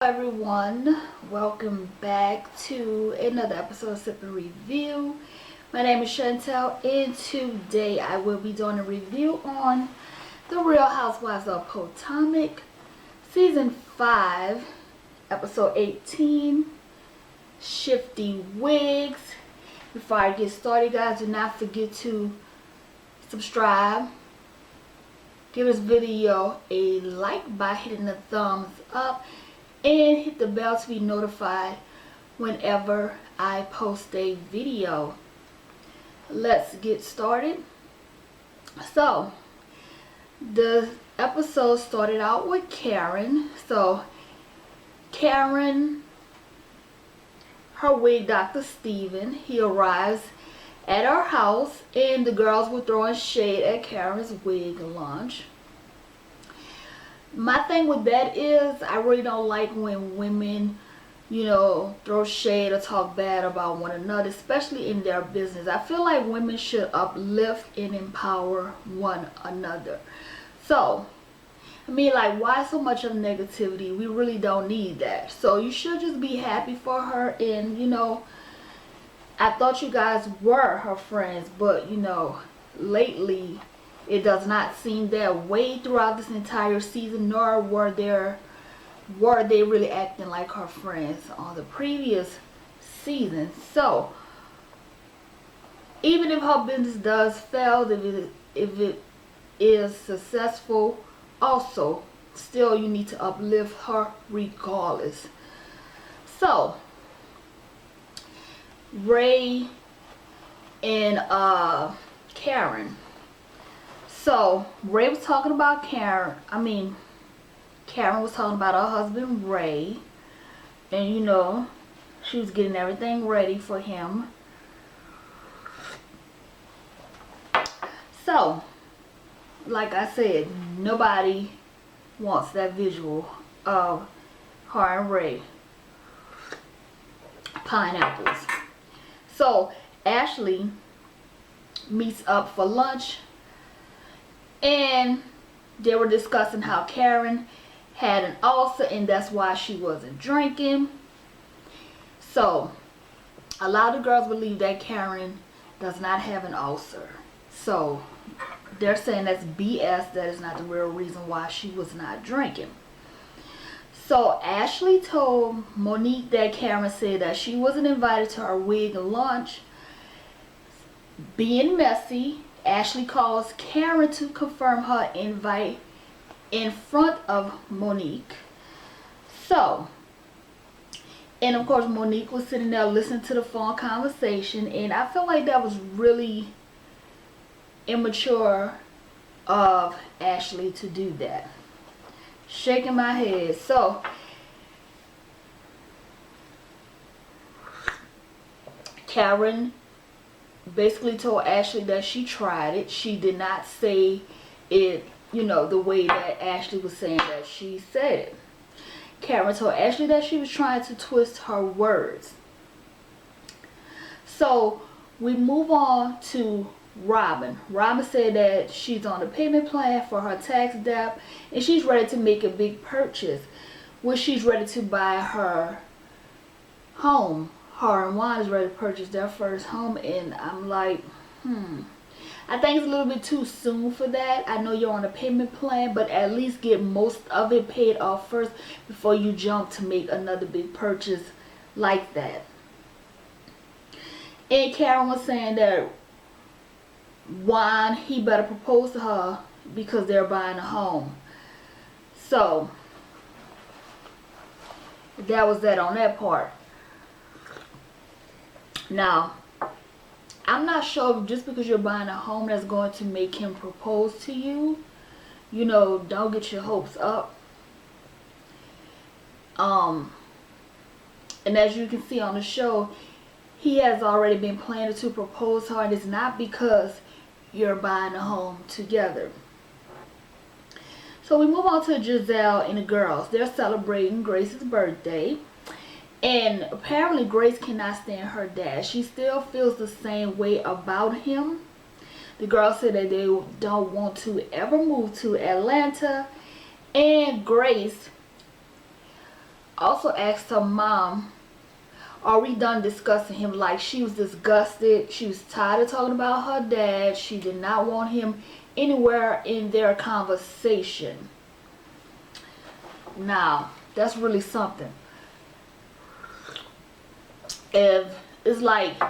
everyone, welcome back to another episode of Sip and Review. My name is Chantel, and today I will be doing a review on The Real Housewives of Potomac, Season 5, Episode 18, Shifty Wigs. Before I get started, guys, do not forget to subscribe. Give this video a like by hitting the thumbs up and hit the bell to be notified whenever I post a video. Let's get started. So the episode started out with Karen. So Karen, her wig Dr. Steven, he arrives at our house and the girls were throwing shade at Karen's wig launch. My thing with that is I really don't like when women, throw shade or talk bad about one another, especially in their business. I feel like women should uplift and empower one another. So, why so much of negativity? We really don't need that. So you should just be happy for her. And, I thought you guys were her friends, but, lately it does not seem that way throughout this entire season, nor were they really acting like her friends on the previous season. So even if her business does fail, if it is successful, also still you need to uplift her regardless. So Ray and Karen. So Ray was talking about Karen was talking about her husband Ray, and she was getting everything ready for him. So like I said, nobody wants that visual of her and Ray pineapples. So Ashley meets up for lunch and they were discussing how Karen had an ulcer and that's why she wasn't drinking. So a lot of girls believe that Karen does not have an ulcer. So they're saying that's BS. That is not the real reason why she was not drinking. So Ashley told Monique that Karen said that she wasn't invited to her wig launch. Being messy, Ashley calls Karen to confirm her invite in front of Monique. So, and of course Monique was sitting there listening to the phone conversation, and I feel like that was really immature of Ashley to do that. Shaking my head. So Karen basically told Ashley that she tried it. She did not say it, the way that Ashley was saying that she said it. Karen told Ashley that she was trying to twist her words. So we move on to Robin. Robin said that she's on a payment plan for her tax debt and she's ready to make a big purchase, which she's ready to buy her home. Her and Juan is ready to purchase their first home, and I'm like, I think it's a little bit too soon for that. I know you're on a payment plan, but at least get most of it paid off first before you jump to make another big purchase like that. And Karen was saying that Juan, he better propose to her because they're buying a home. So that was that on that part. Now, I'm not sure if just because you're buying a home that's going to make him propose to you. Don't get your hopes up. And as you can see on the show, he has already been planning to propose to her, and it's not because you're buying a home together. So we move on to Giselle and the girls. They're celebrating Grace's birthday. And apparently Grace cannot stand her dad. She still feels the same way about him. The girls said that they don't want to ever move to Atlanta. And Grace also asked her mom, are we done discussing him? Like, she was disgusted. She was tired of talking about her dad. She did not want him anywhere in their conversation. Now, that's really something. If it's like,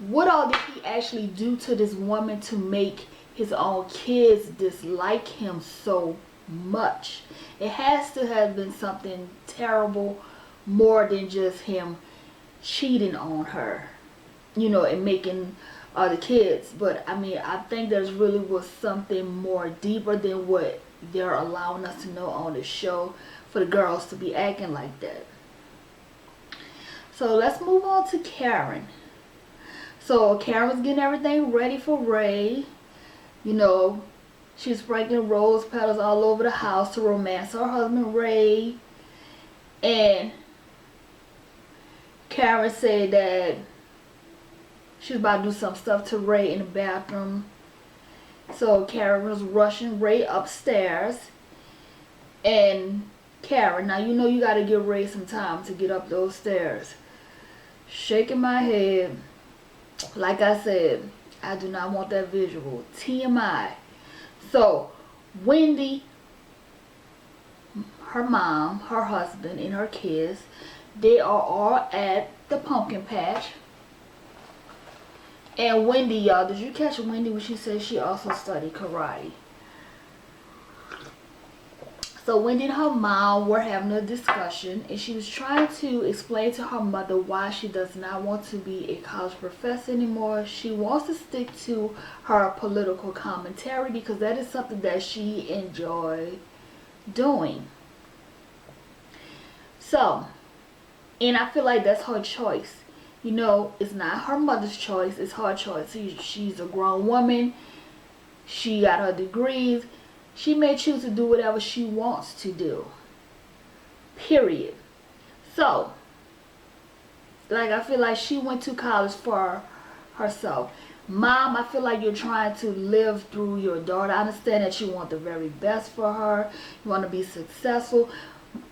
what all did he actually do to this woman to make his own kids dislike him so much? It has to have been something terrible, more than just him cheating on her, you know, and making other kids. But I mean, I think there's really was something more deeper than what they're allowing us to know on the show for the girls to be acting like that. So let's move on to Karen. So Karen was getting everything ready for Ray. You know, she's sprinkling rose petals all over the house to romance her husband Ray. And Karen said that she was about to do some stuff to Ray in the bathroom. So Karen was rushing Ray upstairs. And Karen, now you know you gotta give Ray some time to get up those stairs. Shaking my head. Like I said, I do not want that visual. TMI. So Wendy, her mom, her husband, and her kids, they are all at the pumpkin patch. And Wendy, y'all, did you catch Wendy when she said she also studied karate? So Wendy and her mom were having a discussion, and she was trying to explain to her mother why she does not want to be a college professor anymore. She wants to stick to her political commentary because that is something that she enjoys doing. So, and I feel like that's her choice. You know, it's not her mother's choice, it's her choice. She's a grown woman. She got her degrees. She may choose to do whatever she wants to do. Period. So, like, I feel like she went to college for herself. Mom, I feel like you're trying to live through your daughter. I understand that you want the very best for her. You want to be successful.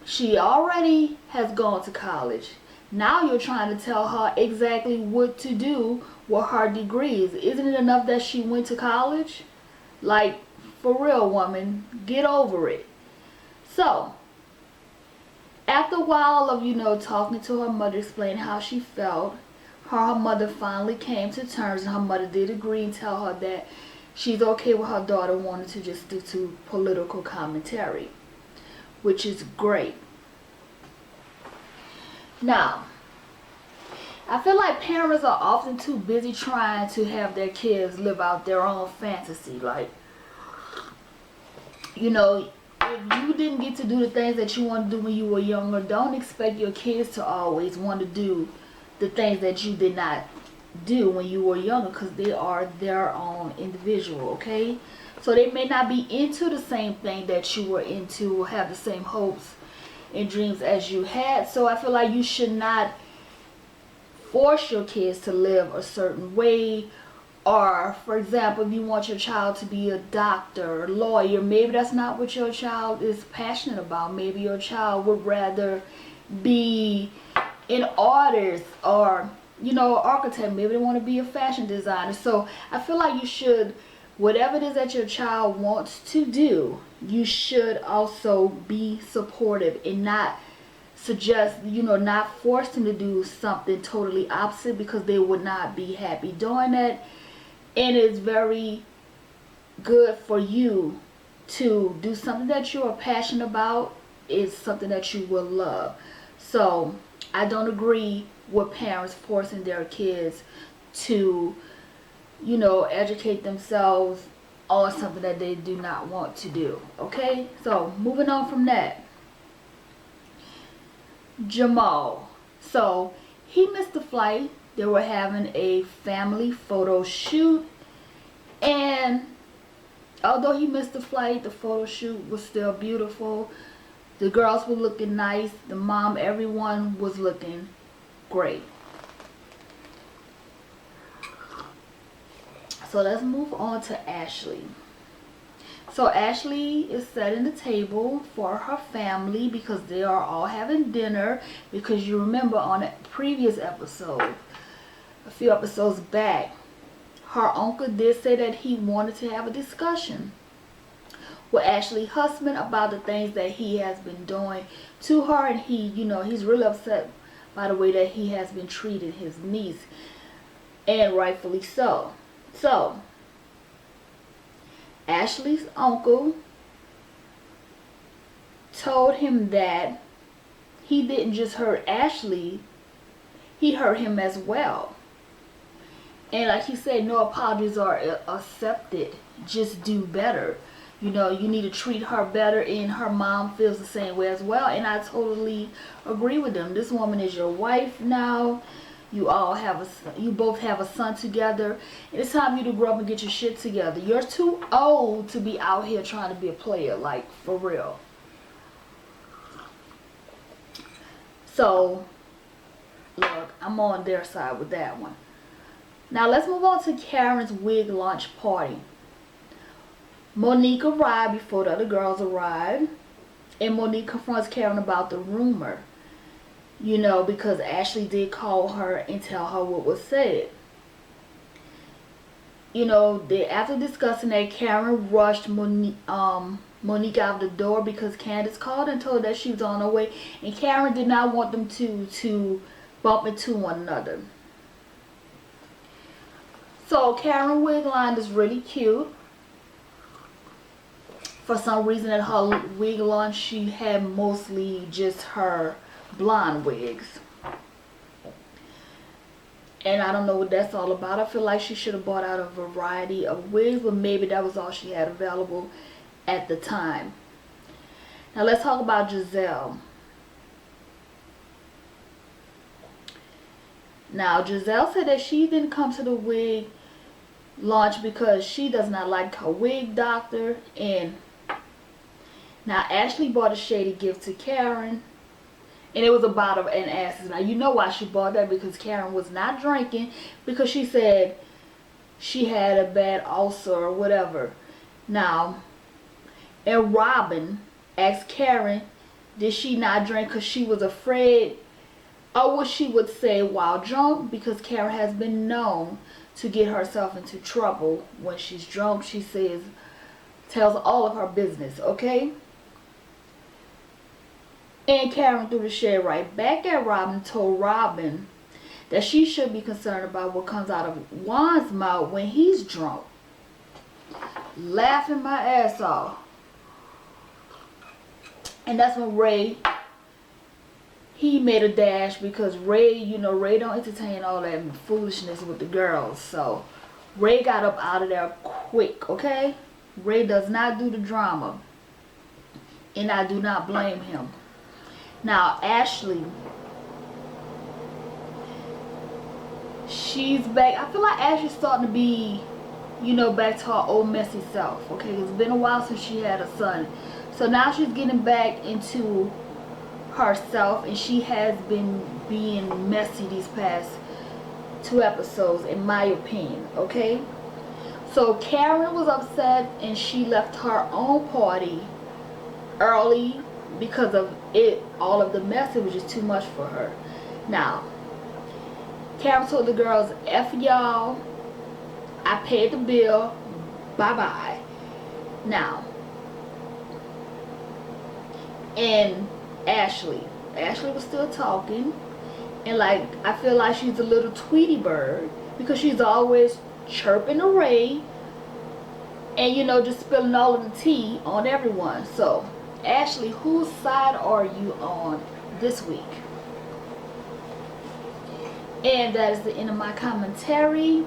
She already has gone to college. Now you're trying to tell her exactly what to do with her degrees. Isn't it enough that she went to college? Like, for real, woman, get over it. So, after a while of, you know, talking to her mother, explaining how she felt, her mother finally came to terms, and her mother did agree and tell her that she's okay with her daughter wanting to just stick to political commentary, which is great. Now, I feel like parents are often too busy trying to have their kids live out their own fantasy. Like, you know, if you didn't get to do the things that you want to do when you were younger, don't expect your kids to always want to do the things that you did not do when you were younger, because they are their own individual, okay? So they may not be into the same thing that you were into or have the same hopes and dreams as you had. So I feel like you should not force your kids to live a certain way. Or, for example, if you want your child to be a doctor, a lawyer, maybe that's not what your child is passionate about. Maybe your child would rather be an artist or, you know, an architect. Maybe they want to be a fashion designer. So I feel like you should, whatever it is that your child wants to do, you should also be supportive and not suggest, you know, not force them to do something totally opposite, because they would not be happy doing that. And it's very good for you to do something that you are passionate about. Is something that you will love. So I don't agree with parents forcing their kids to, you know, educate themselves on something that they do not want to do. Okay, so moving on from that, Jamal. So he missed the flight. They were having a family photo shoot, and although he missed the flight, the photo shoot was still beautiful. The girls were looking nice. The mom, everyone was looking great. So let's move on to Ashley. So Ashley is setting the table for her family because they are all having dinner. Because you remember on a previous episode, a few episodes back, her uncle did say that he wanted to have a discussion with Ashley's husband about the things that he has been doing to her, and he's really upset by the way that he has been treating his niece, and rightfully so. So Ashley's uncle told him that he didn't just hurt Ashley, he hurt him as well. And like he said, no apologies are accepted. Just do better. You need to treat her better, and her mom feels the same way as well. And I totally agree with them. This woman is your wife now. You both have a son together. And it's time for you to grow up and get your shit together. You're too old to be out here trying to be a player, like, for real. So, look, I'm on their side with that one. Now, let's move on to Karen's wig launch party. Monique arrived before the other girls arrived. And Monique confronts Karen about the rumor. Because Ashley did call her and tell her what was said. After discussing that, Karen rushed Monique out the door because Candace called and told her that she was on her way. And Karen did not want them to bump into one another. So Karen wig line is really cute. For some reason at her wig launch, she had mostly just her blonde wigs. And I don't know what that's all about. I feel like she should have bought out a variety of wigs, but maybe that was all she had available at the time. Now let's talk about Giselle. Now Giselle said that she didn't come to the wig launch because she does not like her wig doctor. And now Ashley bought a shady gift to Karen. And it was a bottle and asses. Now you know why she bought that, because Karen was not drinking, because she said she had a bad ulcer or whatever. Now, and Robin asked Karen, did she not drink because she was afraid of what she would say while drunk? Because Karen has been known to get herself into trouble when she's drunk. She tells all of her business, okay? And Karen threw the shade right back at Robin, told Robin that she should be concerned about what comes out of Juan's mouth when he's drunk. Laughing my ass off. And that's when Ray, he made a dash, because Ray don't entertain all that foolishness with the girls. So Ray got up out of there quick, okay? Ray does not do the drama. And I do not blame him. Now, Ashley, she's back. I feel like Ashley's starting to be, back to her old messy self. Okay, it's been a while since she had a son. So now she's getting back into herself, and she has been being messy these past 2 episodes, in my opinion, okay? So Karen was upset, and she left her own party early because of all of the mess. It was just too much for her. Now, Karen told the girls, F y'all, I paid the bill, bye-bye. Now, and Ashley was still talking, and I feel like she's a little Tweety bird, because she's always chirping Ray, and just spilling all of the tea on everyone. So Ashley, whose side are you on this week? And that is the end of my commentary.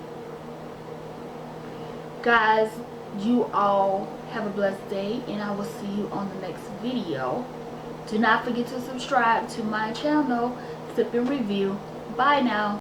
Guys, you all have a blessed day, and I will see you on the next video. Do not forget to subscribe to my channel, Sip and Review. Bye now.